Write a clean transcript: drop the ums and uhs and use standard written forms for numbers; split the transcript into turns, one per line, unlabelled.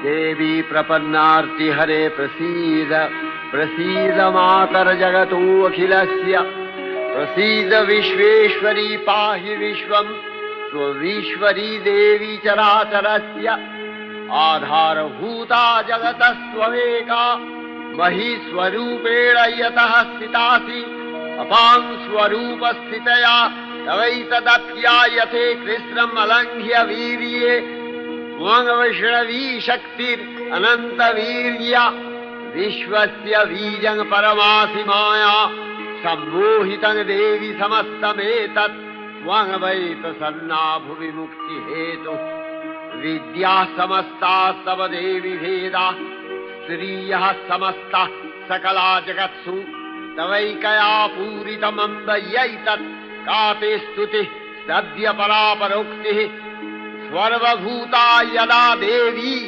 देवी प्रपन्नार्ति हरे प्रसीद प्रसीद मातर जगतो अखिलस्य प्रसीद विश्वेश्वरी पाहि विश्वम् स्वविश्वरी देवी चराचरस्य आधारभूता जगतस्त्वमेका महीस्वरूपेण यतः स्थितासि अपां स्वरूपस्थितया तवैतदप्यायते कृष्णम् अलङ्घ्य वीर्ये वैष्णवी शक्तिरनन्तवीर्या विश्वस्य बीजं परमासि माया सम्मोहितं देवि समस्तमेतत् त्वं वै प्रसन्ना भुवि मुक्तिहेतुः विद्या समस्ता तव देवि भेदा स्त्रियः समस्ता सकला जगत्सु तवैकया पूरितमम्बयैतत् का ते स्तुतिः सद्य परापरोक्तिः सर्वभूता यदा देवी